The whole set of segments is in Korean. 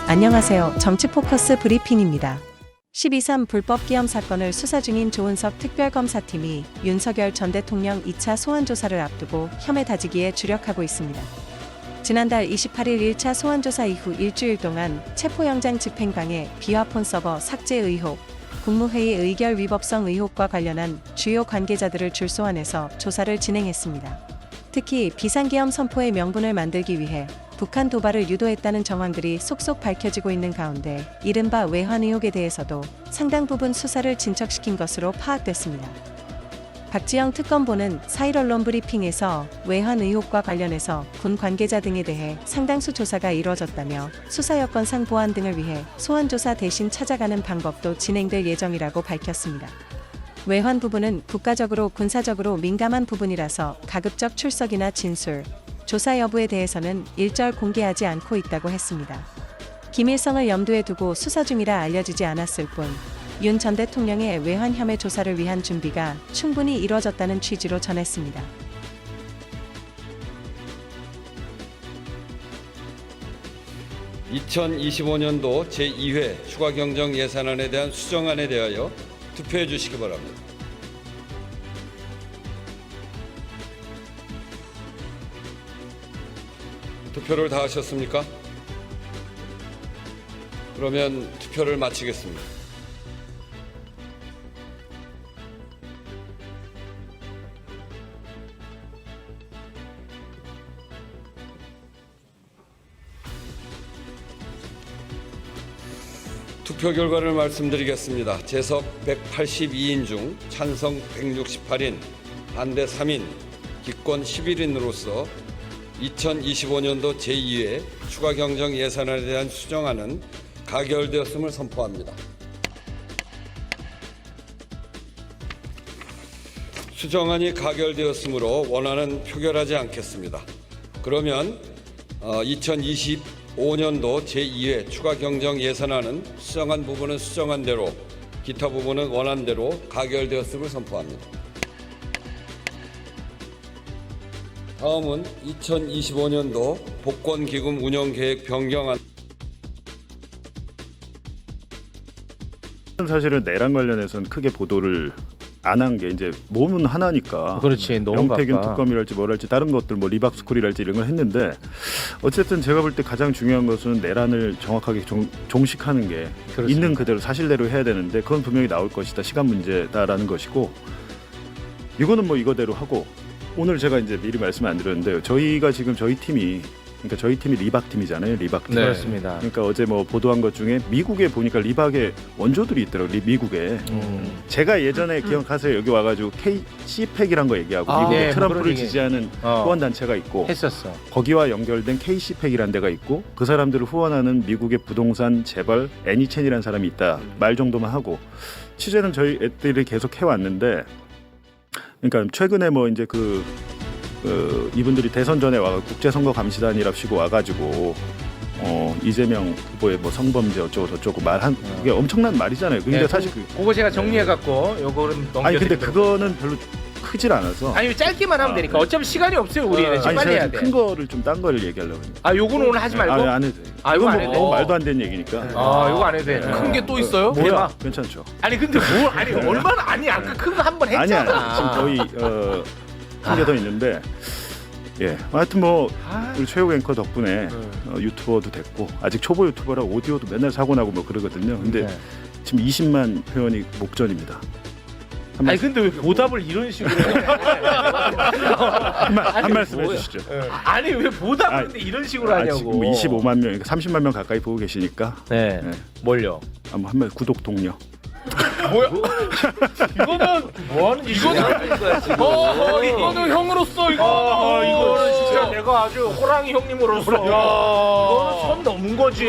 안녕하세요. 정치포커스 브리핑입니다. 12.3 불법 기염 사건을 수사 중인 조은석 특별검사팀이 윤석열 전 대통령 2차 소환조사를 앞두고 혐의 다지기에 주력하고 있습니다. 지난달 28일 1차 소환조사 이후 일주일 동안 체포영장 집행방해, 비화폰 서버 삭제 의혹, 국무회의 의결 위법성 의혹과 관련한 주요 관계자들을 출소환해서 조사를 진행했습니다. 특히 비상계엄 선포의 명분을 만들기 위해 북한 도발을 유도했다는 정황들이 속속 밝혀지고 있는 가운데 이른바 외환 의혹에 대해서도 상당 부분 수사를 진척시킨 것으로 파악됐습니다. 박지영 특검보는 4일 언론 브리핑에서 외환 의혹과 관련해서 군 관계자 등에 대해 상당수 조사가 이루어졌다며 수사 여건상 보완 등을 위해 소환조사 대신 찾아가는 방법도 진행될 예정이라고 밝혔습니다. 외환 부분은 국가적으로 군사적으로 민감한 부분이라서 가급적 출석이나 진술, 조사 여부에 대해서는 일절 공개하지 않고 있다고 했습니다. 기밀성을 염두에 두고 수사 중이라 알려지지 않았을 뿐 윤 전 대통령의 외환 혐의 조사를 위한 준비가 충분히 이루어졌다는 취지로 전했습니다. (2025년도) 제2회 추가경정 예산안에 대한 수정안에 대하여 투표해 주시기 바랍니다. 투표를 다 하셨습니까? 그러면 투표를 마치겠습니다. 투표 결과를 말씀드리겠습니다. 재석 182인 중 찬성 168인, 반대 3인, 기권 11인으로서 2025년도 제2회 추가경정 예산안에 대한 수정안은 가결되었음을 선포합니다. 수정안이 가결되었으므로 원안은 표결하지 않겠습니다. 그러면 2025년도 제2회 추가경정 예산안은 수정안 부분은 수정한 대로, 기타 부분은 원안대로 가결되었음을 선포합니다. 다음은 2025년도 복권기금 운영계획 변경안. 사실은 내란 관련해서는 크게 보도를 안 한 게 이제 몸은 하나니까. 그렇지, 너무 명태균 바빠. 특검이랄지 뭐랄지 다른 것들 뭐 리박스쿨이랄지 이런 걸 했는데 어쨌든 제가 볼 때 가장 중요한 것은 내란을 정확하게 종식하는 게 그렇습니다. 있는 그대로 사실대로 해야 되는데 그건 분명히 나올 것이다, 시간 문제다라는 것이고, 이거는 뭐 이거대로 하고, 오늘 제가 이제 미리 말씀을 안 드렸는데요. 저희가 지금 저희 팀이 리박 팀이잖아요. 리박 팀. 네. 그렇습니다. 그러니까 어제 뭐 보도한 것 중에 미국에 보니까 리박의 원조들이 있더라고요. 미국에. 제가 예전에 기억하세요. 여기 와가지고 KC팩이란 거 얘기하고 아, 미국의 네, 트럼프를 그런 얘기. 지지하는 후원 단체가 있고 했었어. 거기와 연결된 KC팩이라는 데가 있고 그 사람들을 후원하는 미국의 부동산 재벌 애니첸이라는 사람이 있다. 말 정도만 하고 취재는 저희 애들이 계속 해왔는데, 그러니까 최근에 뭐 이제 이분들이 대선 전에 와 국제선거감시단이랍시고 와가지고 이재명 후보의 뭐 성범죄 어쩌고 저쩌고 말한 그게 엄청난 말이잖아요. 근데 네, 사실 그거 제가 정리해갖고 요거는 넘겨드리도록. 아니 근데 그거는 별로 크질 않아서. 아니 짧게만 하면 되니까. 어차피 시간이 없어요. 우리는 지금 아니 빨리 제가 해야 돼. 큰 거를 좀 딴 거를 얘기하려고 했는데. 아 요거는 오늘 하지 말고. 안 해도 돼요. 아, 이거 안 해도 돼? 너무 말도 안 되는 얘기니까. 아 요거 안 해도 돼. 큰 게 또 있어요? 뭐야? 괜찮죠. 아니 근데 뭐 아니 얼마나 아니 아까 큰 거 한 번 했잖아. 아니 지금 저희 한 개 더 있는데. 예, 하여튼 뭐 우리 최욱 앵커 덕분에 유튜버도 됐고, 아직 초보 유튜버라 오디오도 맨날 사고 나고 뭐 그러거든요. 근데 네. 지금 20만 회원이 목전입니다. 아니 근데 왜 보답을 이런 식으로 해? 한 말씀 해주시죠. 아니 왜 보답을 근데 이런 식으로 하냐고. 지금 뭐 25만 명, 30만 명 가까이 보고 계시니까. 네. 네. 뭘요? 한번 한 말 구독 동료. 뭐야? 이거는 뭐 하는 짓이야? 이거는 형으로서 이거는 진짜 내가 아주 호랑이 형님으로서 이거는 선 넘은 거지.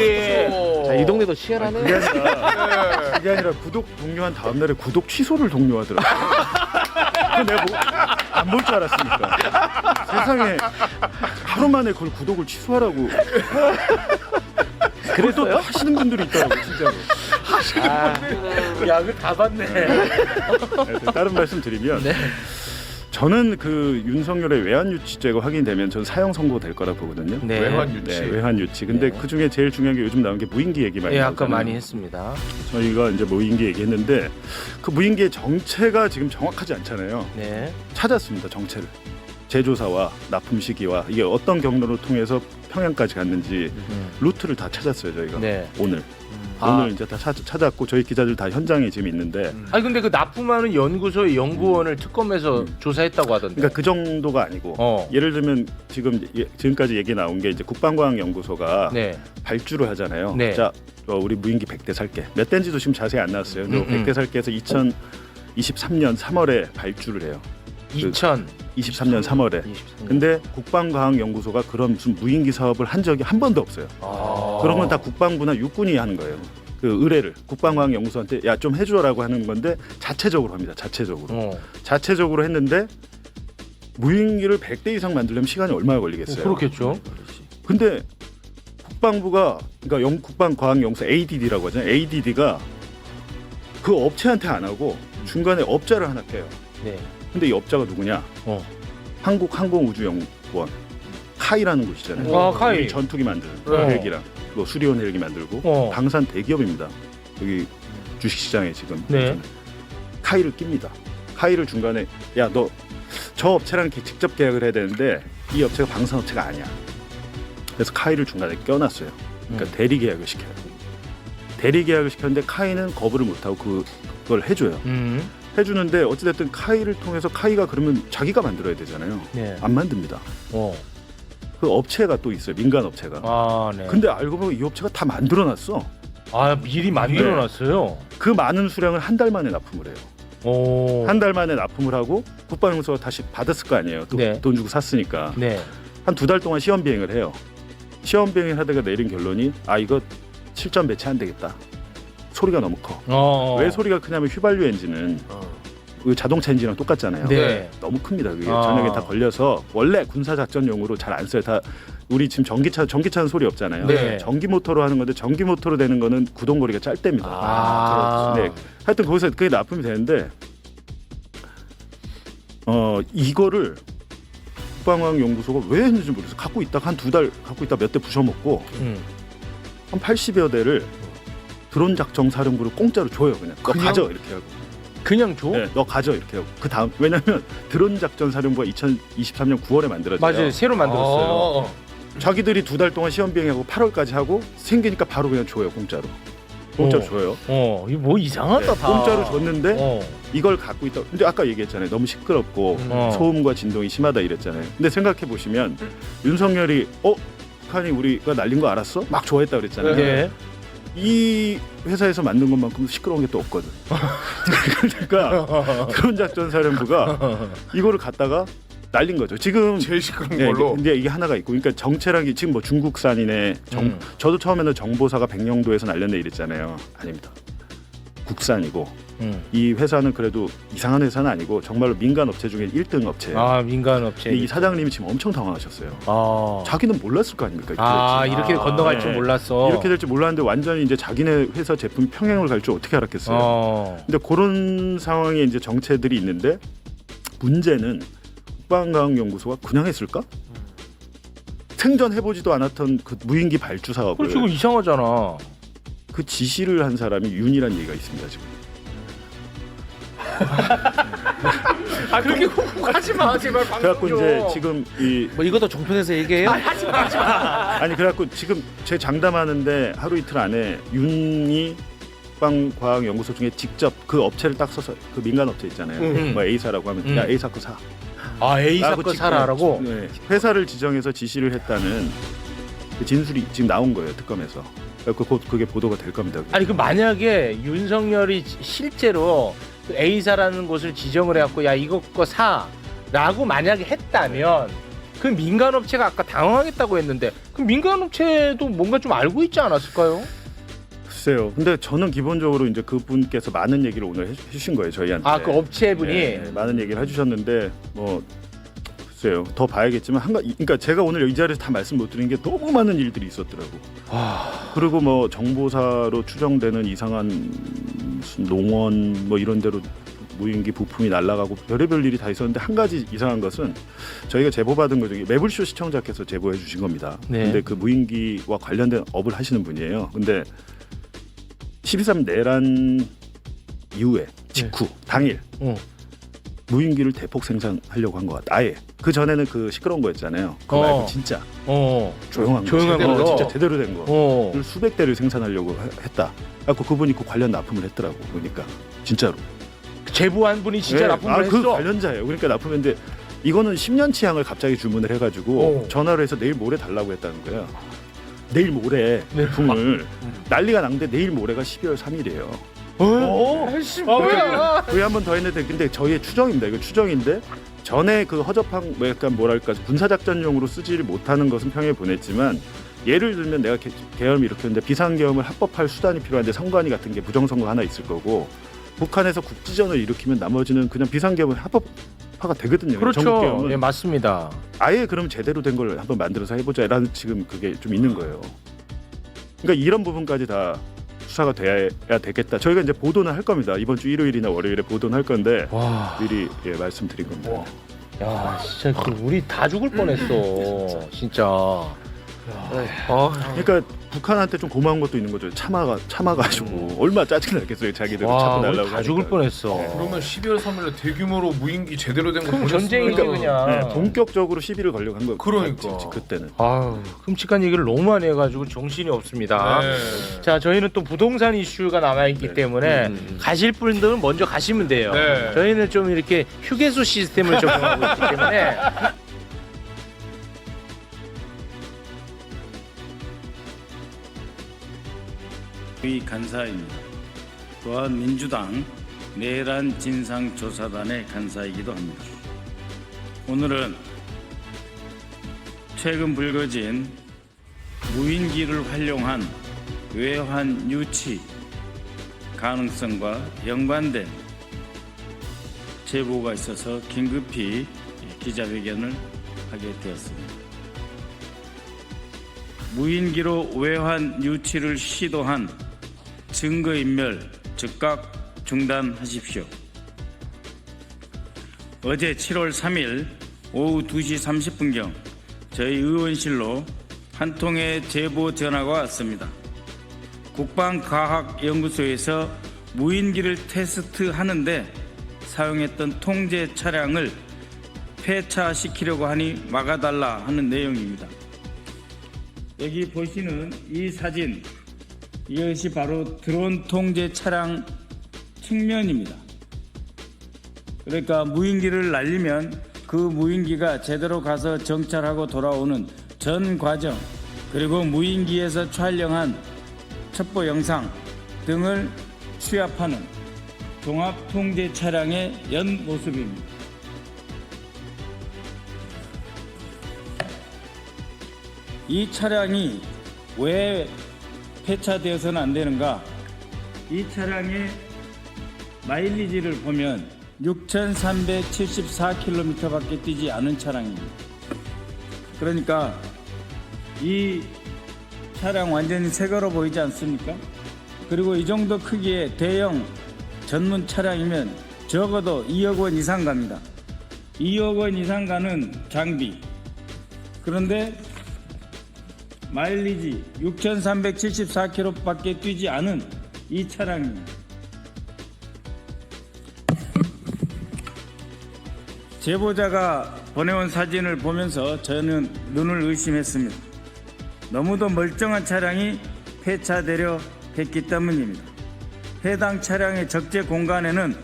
자, 이 동네도 치열하네. 그게 아니라 구독 동료한 다음 날에 구독 취소를 독려하더라고요. 내가 뭐 안 볼 줄 알았으니까. 세상에 하루 만에 그걸 구독을 취소하라고. 그걸 또 하시는 분들이 있더라고요, 진짜로. 야, 그 다 봤네. 다른 말씀 드리면 저는 그 윤석열의 외환유치죄가 확인되면 전 사형 선고 될 거라 보거든요. 네. 외환유치. 네, 외환유치. 근데 네. 그 중에 제일 중요한 게 요즘 나온 게 무인기 얘기 많이 예, 나오잖아요. 아까 많이 했습니다. 저희가 이제 무인기 얘기했는데 그 무인기의 정체가 지금 정확하지 않잖아요. 네. 찾았습니다. 정체를. 제조사와 납품 시기와 이게 어떤 경로를 통해서 평양까지 갔는지 루트를 다 찾았어요. 저희가 네. 오늘 아. 오늘 이제 다 찾았고 저희 기자들 다 현장에 지금 있는데 아니 근데 그 납품하는 연구소의 연구원을 특검에서 조사했다고 하던데. 그러니까 그 정도가 아니고 예를 들면 지금까지 얘기 나온 게 이제 국방과학연구소가 네. 발주를 하잖아요. 네. 자, 우리 무인기 100대 살게. 몇 대인지도 지금 자세히 안 나왔어요. 근데 100대 살게에서 2023년 3월에 발주를 해요. 23년 3월에. 근데 국방과학연구소가 그런 무슨 무인기 사업을 한 적이 한 번도 없어요. 그런 건 다 국방부나 육군이 하는 거예요. 그 의뢰를 국방과학연구소한테 야 좀 해줘라고 하는 건데 자체적으로 합니다. 자체적으로 했는데 무인기를 100대 이상 만들려면 시간이 얼마나 걸리겠어요. 그렇겠죠. 근데 국방부가 그러니까 국방과학연구소 ADD라고 하잖아요. ADD가 그 업체한테 안 하고 중간에 업자를 하나 떼요. 네. 근데 이 업자가 누구냐? 한국항공우주연구원 카이라는 곳이잖아요. 아, 카이. 우리 전투기 만드는 헬기랑 뭐 수리온 헬기 만들고 방산 대기업입니다. 여기 주식시장에 지금 네. 카이를 낍니다. 카이를 중간에 야 너 저 업체랑 직접 계약을 해야 되는데 이 업체가 방산업체가 아니야. 그래서 카이를 중간에 껴놨어요. 그러니까 대리 계약을 시켜요. 대리 계약을 시켰는데 카이는 거부를 못하고 그걸 해줘요. 해주는데 어찌됐든 카이를 통해서 카이가 그러면 자기가 만들어야 되잖아요. 네. 안 만듭니다. 그 업체가 또 있어요. 민간 업체가. 아, 네. 근데 알고 보면 이 업체가 다 만들어놨어. 아, 미리 만들어놨어요. 그 많은 수량을 한 달 만에 납품을 해요. 한 달 만에 납품을 하고 국방연구소가 다시 받았을 거 아니에요. 네. 돈 주고 샀으니까. 네. 한 2달 동안 시험 비행을 해요. 시험 비행을 하다가 내린 결론이 이거 실전 배치 안 되겠다. 소리가 너무 커. 왜 소리가 크냐면 휘발유 엔진은 그 자동차 엔진이랑 똑같잖아요. 네. 너무 큽니다. 그게 전역에 다 걸려서 원래 군사 작전용으로 잘 안 써요. 다 우리 지금 전기차는 소리 없잖아요. 네. 전기 모터로 하는 건데 전기 모터로 되는 거는 구동거리가 짧답니다. 네. 하여튼 거기서 그게 납품이 되는데 이거를 국방과학연구소가 왜 했는지 모르겠어요. 갖고 있다가 한 2달 갖고 있다 몇 대 부셔먹고 한 80여 대를 드론 작전 사령부를 공짜로 줘요. 그냥 너 가져 이렇게 하고. 그냥 줘? 네, 너 가져 이렇게 하고. 그 다음 왜냐면 드론 작전 사령부가 2023년 9월에 만들어져요. 맞아요. 새로 만들었어요. 자기들이 2달 동안 시험 비행하고 8월까지 하고 생기니까 바로 그냥 줘요. 공짜로 줘요. 이거 뭐 이상하다. 네, 다. 공짜로 줬는데 이걸 갖고 있다. 근데 아까 얘기했잖아요. 너무 시끄럽고 소음과 진동이 심하다 이랬잖아요. 근데 생각해 보시면 윤석열이 북한이 우리가 날린 거 알았어? 막 좋아했다 그랬잖아요. 네. 이 회사에서 만든 것만큼 시끄러운 게 또 없거든. 그러니까 드론 작전 사령부가 이거를 갖다가 날린 거죠. 지금 제일 시끄러운 걸로. 근데 이게 하나가 있고, 그러니까 정체란 게 지금 뭐 중국산이네. 저도 처음에는 정보사가 백령도에서 날렸네 이랬잖아요. 아닙니다. 국산이고 이 회사는 그래도 이상한 회사는 아니고 정말로 민간 업체 중에 1등 업체예요. 민간 업체. 이 사장님이 지금 엄청 당황하셨어요. 자기는 몰랐을 거 아닙니까? 이렇게 건너갈 줄 몰랐어. 이렇게 될 줄 몰랐는데 완전히 이제 자기네 회사 제품 평행을 갈 줄 어떻게 알았겠어요. 근데 그런 상황에 이제 정체들이 있는데 문제는 국방과학연구소가 그냥 했을까? 생전해보지도 않았던 그 무인기 발주 사업을. 그렇지, 이거 이상하잖아. 그 지시를 한 사람이 윤이라는 얘기가 있습니다 지금. 그렇게 하지 마, 제발. 그래갖고 이제 지금 뭐 이것도 종편에서 얘기해요? 하지 마. 아니 그래갖고 지금 제 장담하는데 하루 이틀 안에 윤이 국방과학연구소 중에 직접 그 업체를 딱 써서 그 민간 업체 있잖아요. 뭐 A사라고 하면 야 A사 거 사. A사 거 사라라고? 네, 회사를 지정해서 지시를 했다는 그 진술이 지금 나온 거예요 특검에서. 그게 보도가 될 겁니다. 아니 그 만약에 윤석열이 실제로 그 A사라는 곳을 지정을 해갖고 야 이거 거 사라고 만약에 했다면 그 민간업체가 아까 당황하겠다고 했는데 그 민간업체도 뭔가 좀 알고 있지 않았을까요? 글쎄요. 근데 저는 기본적으로 이제 그분께서 많은 얘기를 오늘 해주신 거예요 저희한테. 그 업체분이 네, 많은 얘기를 해주셨는데 뭐 글쎄요. 더 봐야겠지만 그러니까 제가 오늘 이 자리에서 다 말씀 못 드린 게 너무 많은 일들이 있었더라고. 그리고 뭐 정보사로 추정되는 이상한 무슨 농원 뭐 이런 데로 무인기 부품이 날아가고 별의별 일이 다 있었는데 한 가지 이상한 것은 저희가 제보받은 것 중에 매불쇼 시청자께서 제보해 주신 겁니다. 네. 근데 그 무인기와 관련된 업을 하시는 분이에요. 근데 12.3 내란 이후에 직후 당일 무인기를 대폭 생산하려고 한 것 같다. 아예 그 전에는 그 시끄러운 거였잖아요. 그거 말고 진짜 조용한 조용한 거, 걸로? 진짜 제대로 된 거. 수백 대를 생산하려고 했다. 그래서 그분이 그 관련 납품을 했더라고. 보니까 진짜로. 제보한 분이 진짜 납품을 했어. 그 관련자예요. 그러니까 납품했는데 이거는 10년치 향을 갑자기 주문을 해가지고 전화를 해서 내일 모레 달라고 했다는 거예요. 내일 모레 납품을 난리가 났는데 내일 모레가 12월 3일이에요. 뭐야? 그게 한 번 더 했는데 근데 저희의 추정입니다. 이거 추정인데 전에 그 허접한 뭐 약간 뭐랄까 군사작전용으로 쓰지를 못하는 것은 평에 보냈지만 예를 들면 내가 계엄을 일으켰는데 비상계엄을 합법할 수단이 필요한데 선관위 같은 게 부정선거 하나 있을 거고 북한에서 국지전을 일으키면 나머지는 그냥 비상계엄을 합법화가 되거든요. 그렇죠. 전국계엄은. 예, 맞습니다. 아예 그럼 제대로 된 걸 한번 만들어서 해보자라는 지금 그게 좀 있는 거예요. 그러니까 이런 부분까지 다 수사가 돼야 되겠다. 저희가 이제 보도는 할 겁니다. 이번 주 일요일이나 월요일에 보도는 할 건데 미리 말씀드린 겁니다. 야, 진짜 우리 다 죽을 뻔했어. 진짜. 그러니까 북한한테 좀 고마운 것도 있는 거죠. 참아가지고 얼마나 짜증나겠어요. 자기들 자꾸 우리 날라고 다 죽을 뻔했어. 그러면 12월 3일에 대규모로 무인기 제대로 된 거 그럼 전쟁이지 그냥. 네, 본격적으로 시비를 걸려고 한 거예요. 그러니까. 그때는. 아유, 끔찍한 얘기를 너무 많이 해가지고 정신이 없습니다. 네. 자, 저희는 또 부동산 이슈가 남아있기 네. 때문에 가실 분들은 먼저 가시면 돼요. 네. 저희는 좀 이렇게 휴게소 시스템을 적용하고 있기 때문에 의 간사입니다. 또한 민주당 내란 진상조사단의 간사이기도 합니다. 오늘은 최근 불거진 무인기를 활용한 외환 유치 가능성과 연관된 제보가 있어서 긴급히 기자회견을 하게 되었습니다. 무인기로 외환 유치를 시도한 증거인멸 즉각 중단하십시오. 어제 7월 3일 오후 2시 30분경 저희 의원실로 한 통의 제보 전화가 왔습니다. 국방과학연구소에서 무인기를 테스트하는데 사용했던 통제 차량을 폐차시키려고 하니 막아달라 하는 내용입니다. 여기 보시는 이 사진, 이것이 바로 드론 통제 차량 측면입니다. 그러니까 무인기를 날리면 그 무인기가 제대로 가서 정찰하고 돌아오는 전 과정, 그리고 무인기에서 촬영한 첩보 영상 등을 취합하는 종합 통제 차량의 연 모습입니다. 이 차량이 왜 폐차되어서는 안 되는가? 이 차량의 마일리지를 보면 6,374km밖에 뛰지 않은 차량입니다. 그러니까 이 차량 완전히 새 거로 보이지 않습니까? 그리고 이 정도 크기의 대형 전문 차량이면 적어도 2억 원 이상 갑니다. 2억 원 이상 가는 장비. 그런데 마일리지 6,374km밖에 뛰지 않은 이 차량입니다. 제보자가 보내온 사진을 보면서 저는 눈을 의심했습니다. 너무도 멀쩡한 차량이 폐차되려 했기 때문입니다. 해당 차량의 적재 공간에는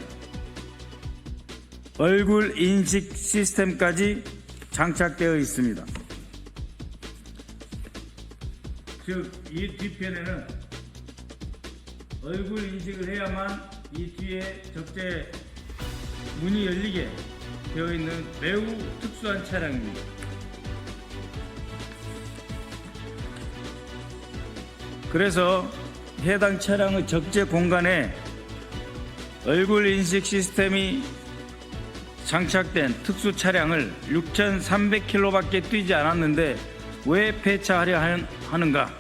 얼굴 인식 시스템까지 장착되어 있습니다. 즉, 이 뒤편에는 얼굴 인식을 해야만 이 뒤에 적재 문이 열리게 되어 있는 매우 특수한 차량입니다. 그래서 해당 차량의 적재 공간에 얼굴 인식 시스템이 장착된 특수 차량을 6,300km밖에 뛰지 않았는데 왜 폐차하려 하는가?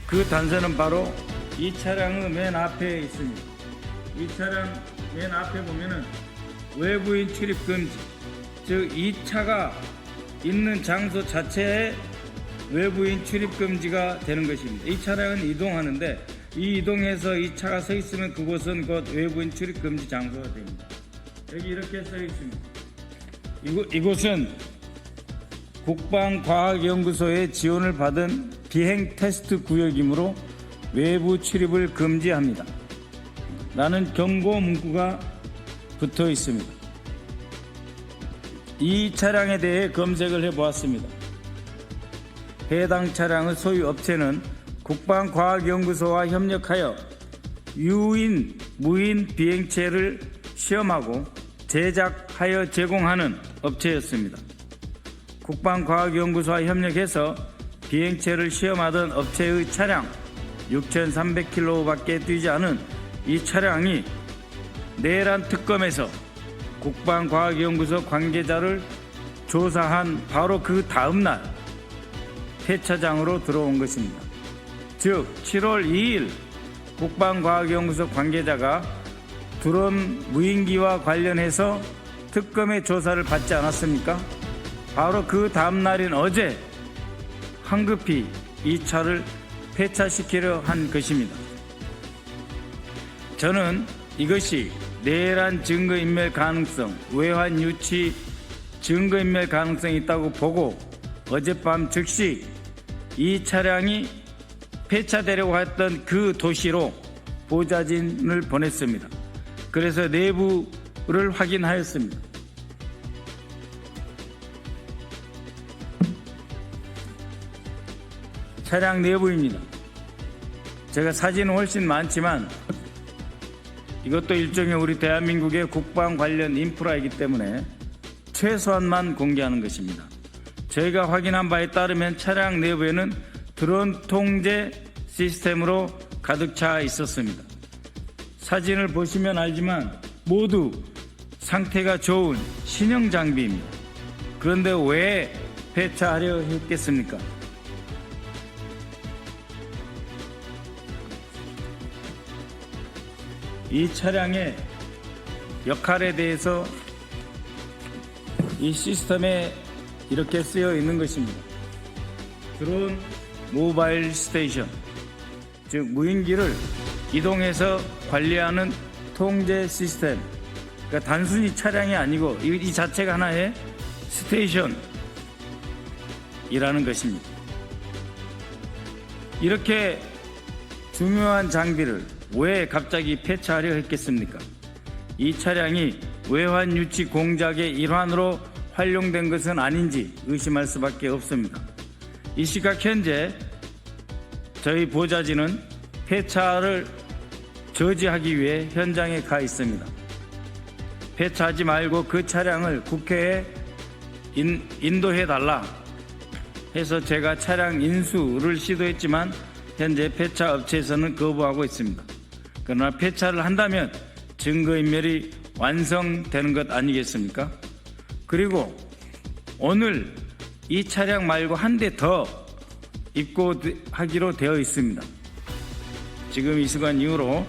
그 단서는 바로 이 차량의 맨 앞에 있습니다. 이 차량 맨 앞에 보면은 외부인 출입 금지, 즉 이 차가 있는 장소 자체에 외부인 출입 금지가 되는 것입니다. 이 차량은 이동하는데 이 이동해서 이 차가 서 있으면 그곳은 곧 외부인 출입 금지 장소가 됩니다. 여기 이렇게 써 있습니다. 이곳은 국방과학연구소의 지원을 받은 비행 테스트 구역이므로 외부 출입을 금지합니다. 라는 경고 문구가 붙어 있습니다. 이 차량에 대해 검색을 해보았습니다. 해당 차량의 소유 업체는 국방과학연구소와 협력하여 유인, 무인 비행체를 시험하고 제작하여 제공하는 업체였습니다. 국방과학연구소와 협력해서 비행체를 시험하던 업체의 차량 6,300km밖에 뛰지 않은 이 차량이 내란 특검에서 국방과학연구소 관계자를 조사한 바로 그 다음날 폐차장으로 들어온 것입니다. 즉 7월 2일 국방과학연구소 관계자가 드론 무인기와 관련해서 특검의 조사를 받지 않았습니까? 바로 그 다음날인 어제 황급히 이 차를 폐차시키려 한 것입니다. 저는 이것이 내란 증거인멸 가능성, 외환 유치 증거인멸 가능성이 있다고 보고 어젯밤 즉시 이 차량이 폐차되려고 했던 그 도시로 보좌진을 보냈습니다. 그래서 내부를 확인하였습니다. 차량 내부입니다. 제가 사진은 훨씬 많지만 이것도 일종의 우리 대한민국의 국방 관련 인프라이기 때문에 최소한만 공개하는 것입니다. 저희가 확인한 바에 따르면 차량 내부에는 드론 통제 시스템으로 가득 차 있었습니다. 사진을 보시면 알지만 모두 상태가 좋은 신형 장비입니다. 그런데 왜 폐차하려 했겠습니까? 이 차량의 역할에 대해서 이 시스템에 이렇게 쓰여 있는 것입니다. 드론 모바일 스테이션, 즉 무인기를 이동해서 관리하는 통제 시스템. 그러니까 단순히 차량이 아니고 이 자체가 하나의 스테이션이라는 것입니다. 이렇게 중요한 장비를 왜 갑자기 폐차하려 했겠습니까? 이 차량이 외환 유치 공작의 일환으로 활용된 것은 아닌지 의심할 수밖에 없습니다. 이 시각 현재 저희 보좌진은 폐차를 저지하기 위해 현장에 가 있습니다. 폐차하지 말고 그 차량을 국회에 인도해달라 해서 제가 차량 인수를 시도했지만 현재 폐차 업체에서는 거부하고 있습니다. 그러나 폐차를 한다면 증거인멸이 완성되는 것 아니겠습니까? 그리고 오늘 이 차량 말고 한 대 더 입고하기로 되어 있습니다. 지금 이 시간 이후로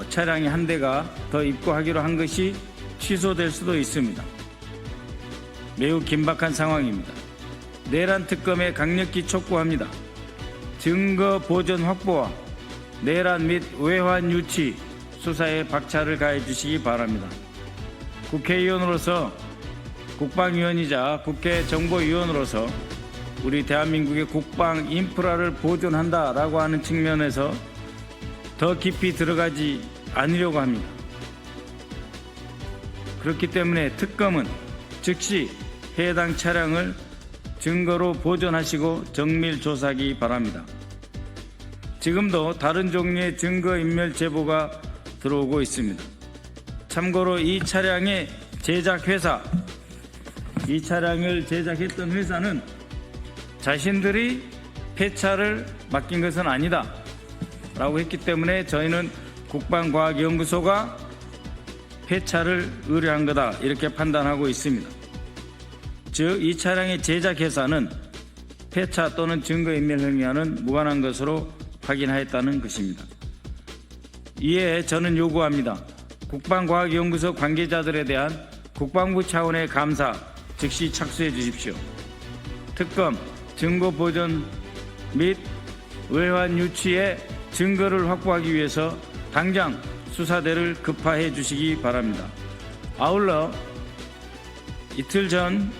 차량이 한 대가 더 입고하기로 한 것이 취소될 수도 있습니다. 매우 긴박한 상황입니다. 내란 특검에 강력히 촉구합니다. 증거 보존 확보와 내란 및 외환 유치 수사에 박차를 가해 주시기 바랍니다. 국회의원으로서 국방위원이자 국회 정보위원으로서 우리 대한민국의 국방 인프라를 보존한다라고 하는 측면에서 더 깊이 들어가지 않으려고 합니다. 그렇기 때문에 특검은 즉시 해당 차량을 증거로 보존하시고 정밀 조사하기 바랍니다. 지금도 다른 종류의 증거인멸 제보가 들어오고 있습니다. 참고로 이 차량의 제작 회사, 이 차량을 제작했던 회사는 자신들이 폐차를 맡긴 것은 아니다 라고 했기 때문에 저희는 국방과학연구소가 폐차를 의뢰한 거다 이렇게 판단하고 있습니다. 즉 이 차량의 제작 회사는 폐차 또는 증거인멸 행위와는 무관한 것으로 확인하였다는 것입니다. 이에 저는 요구합니다. 국방과학연구소 관계자들에 대한 국방부 차원의 감사 즉시 착수해 주십시오. 특검, 증거 보존 및 외환 유치의 증거를 확보하기 위해서 당장 수사대를 급파해 주시기 바랍니다. 아울러 이틀 전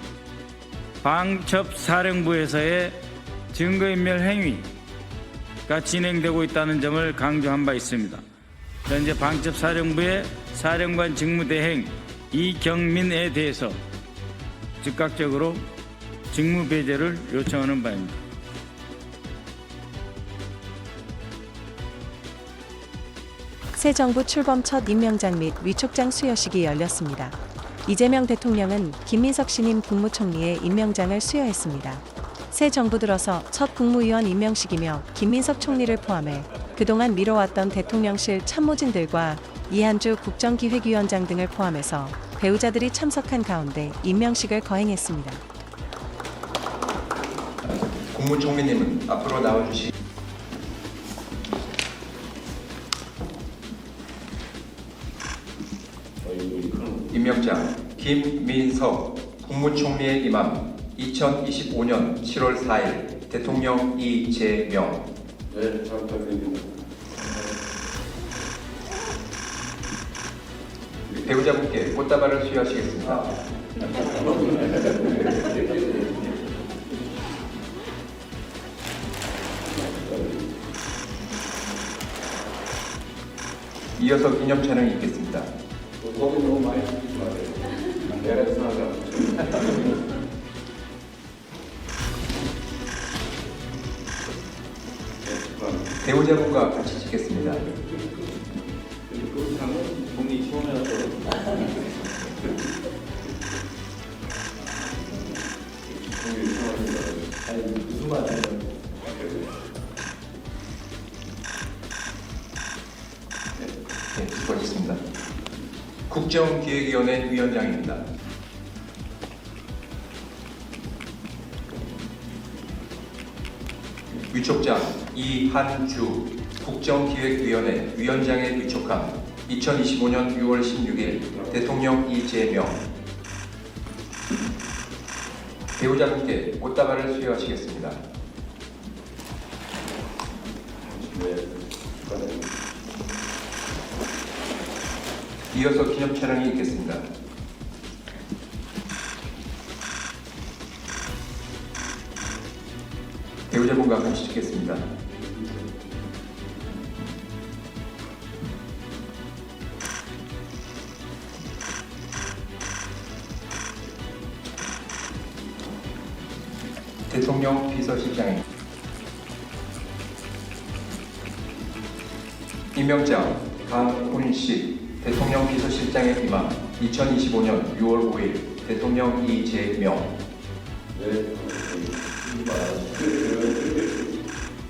방첩사령부에서의 증거인멸 행위가 진행되고 있다는 점을 강조한 바 있습니다. 현재 방첩사령부의 사령관 직무대행 이경민에 대해서 즉각적으로 직무 배제를 요청하는 바입니다. 새 정부 출범 첫 임명장 및 위촉장 수여식이 열렸습니다. 이재명 대통령은 김민석 신임 국무총리의 임명장을 수여했습니다. 새 정부 들어서 첫 국무위원 임명식이며 김민석 총리를 포함해 그동안 미뤄왔던 대통령실 참모진들과 이한주 국정기획위원장 등을 포함해서 배우자들이 참석한 가운데 임명식을 거행했습니다. 국무총리님은 앞으로 나와주시. 임명장 김민석 국무총리의 임함 2025년 7월 4일 대통령 이재명. 네, 잘 부탁드립니다. 배우자분께 꽃다발을 수여하시겠습니다. 이어서 기념 촬영이 있겠습니다. 거기 너무 많이 주지 마세요. 내가 이상하다. 배우자분과 같이 찍겠습니다. 네, 수고하셨습니다. 국정기획위원회 위원장입니다. 위촉장 이한주 국정기획위원회 위원장에 위촉한 2025년 6월 16일 대통령 이재명. 배우자분께 꽃다발을 수여하시겠습니다. 이어서 기념 촬영이 있겠습니다. 배우자분과 같이 찍겠습니다. 대통령 비서실장입니다. 임명장 강훈식 대통령 비서실장의 임함 2025년 6월 5일 대통령 이재명.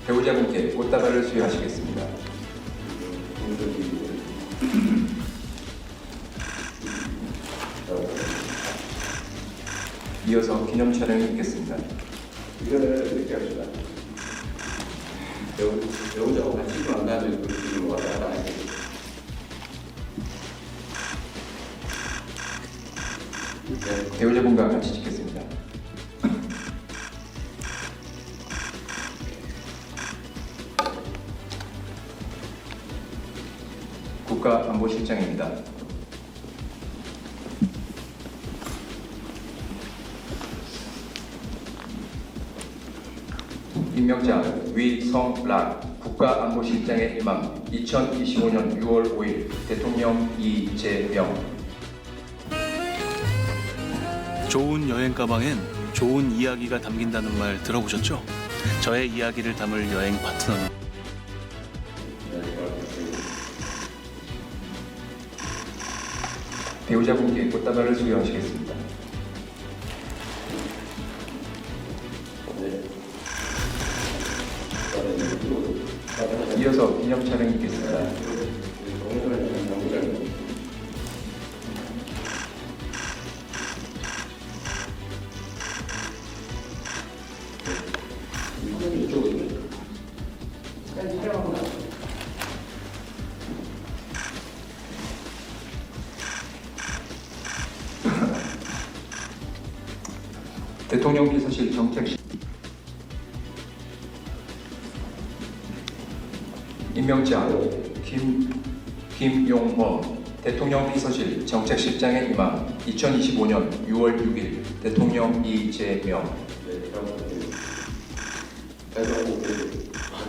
배우자분께 꽃다발을 수여하시겠습니다. 이어서 기념 촬영이 있겠습니다. 이렇게 합시다. 배우자하고 같이 만나면 그런 거 하나. 배우자분과 같이 찍겠습니다. 국가안보실장입니다. 임명장 위성락 국가안보실장의 임함 2025년 6월 5일 대통령 이재명. 좋은 여행 가방엔 좋은 이야기가 담긴다는 말 들어보셨죠? 저의 이야기를 담을 여행 파트너는 배우자분께 꽃다발을 수여하시겠습니다. 이어서 기념 촬영이 있겠습니다. 대통령 비서실 정책실 임명장 김용범 대통령 비서실 정책실장에 임함 2025년 6월 6일 대통령 이재명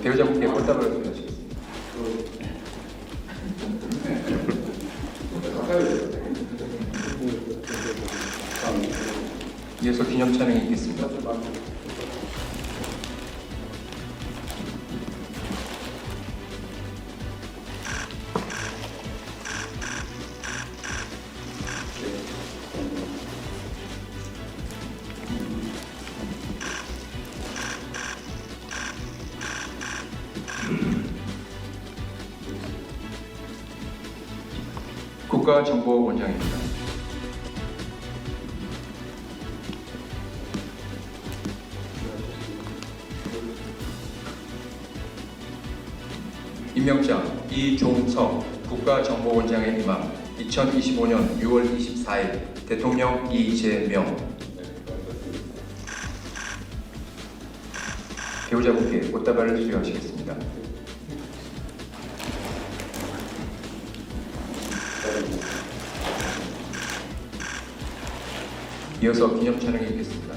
배우자분께 꽃다발을 수여하시겠습니다. 이어서 기념 촬영이 있겠습니다. 국가정보원장입니다. 임명장 이종석 국가정보원장에 임함 2025년 6월 24일 대통령 이재명 배우자분께 꽃다발을 수여하시겠습니다. 이어서 기념 촬영이 있겠습니다.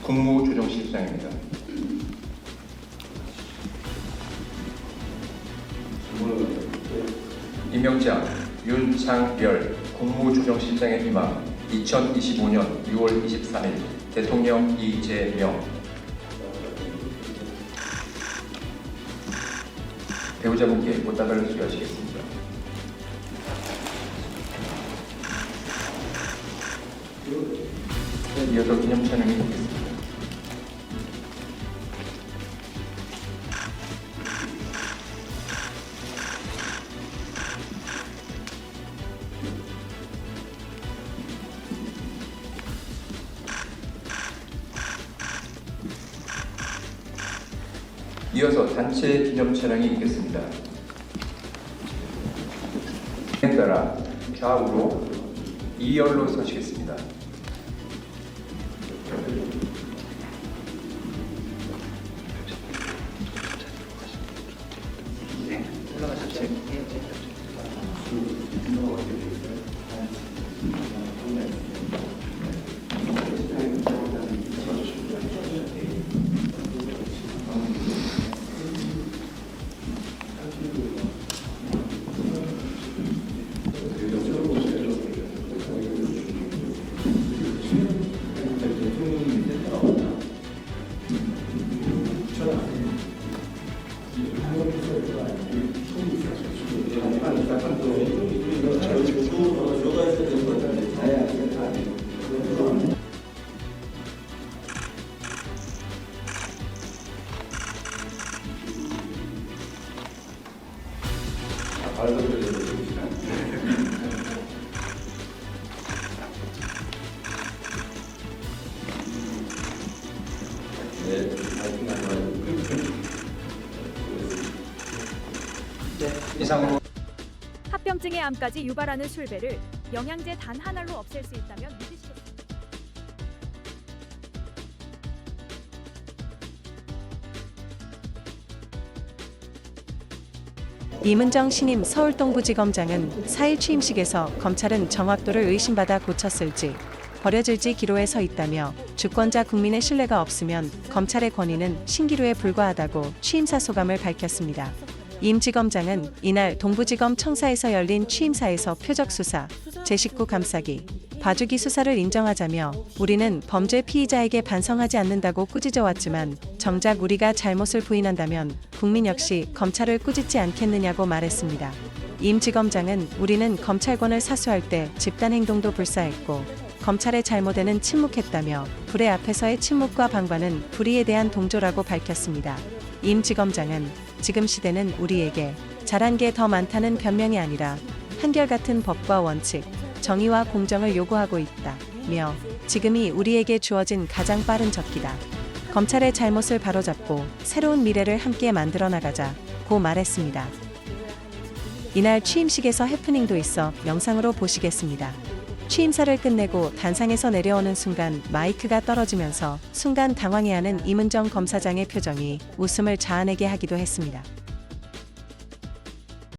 국무조정실장입니다. 임명장 윤창별 국무조정실장에 임함 2025년 6월 23일 대통령 이재명 배우자분께 꽃다발을 수여하시겠습니다. 이어서 기념 촬영이 있겠습니다. 이어서 단체 기념 촬영이 있겠습니다. 에 따라 좌우로 2열로 서시겠습니다. 이상으로 합병증의 암까지 유발하는 술배를 영양제 단 하나로 없앨 수 있다면 믿으시겠습니까? 이문정 신임 서울동부지검장은 4일 취임식에서 검찰은 정확도를 의심받아 고쳤을지 버려질지 기로에 서 있다며 주권자 국민의 신뢰가 없으면 검찰의 권위는 신기루에 불과하다고 취임사 소감을 밝혔습니다. 임 지검장은 이날 동부지검 청사에서 열린 취임사에서 표적 수사, 제19 감싸기, 봐주기 수사를 인정하자며 우리는 범죄 피의자에게 반성하지 않는다고 꾸짖어왔지만 정작 우리가 잘못을 부인한다면 국민 역시 검찰을 꾸짖지 않겠느냐고 말했습니다. 임 지검장은 우리는 검찰권을 사수할 때 집단 행동도 불사했고 검찰의 잘못에는 침묵했다며 불의 앞에서의 침묵과 방관은 불의에 대한 동조라고 밝혔습니다. 임 지검장은 지금 시대는 우리에게 잘한 게 더 많다는 변명이 아니라 한결같은 법과 원칙, 정의와 공정을 요구하고 있다며 지금이 우리에게 주어진 가장 빠른 적기다. 검찰의 잘못을 바로잡고 새로운 미래를 함께 만들어 나가자고 말했습니다. 이날 취임식에서 해프닝도 있어 영상으로 보시겠습니다. 취임사를 끝내고 단상에서 내려오는 순간 마이크가 떨어지면서 순간 당황해하는 임은정 검사장의 표정이 웃음을 자아내게 하기도 했습니다.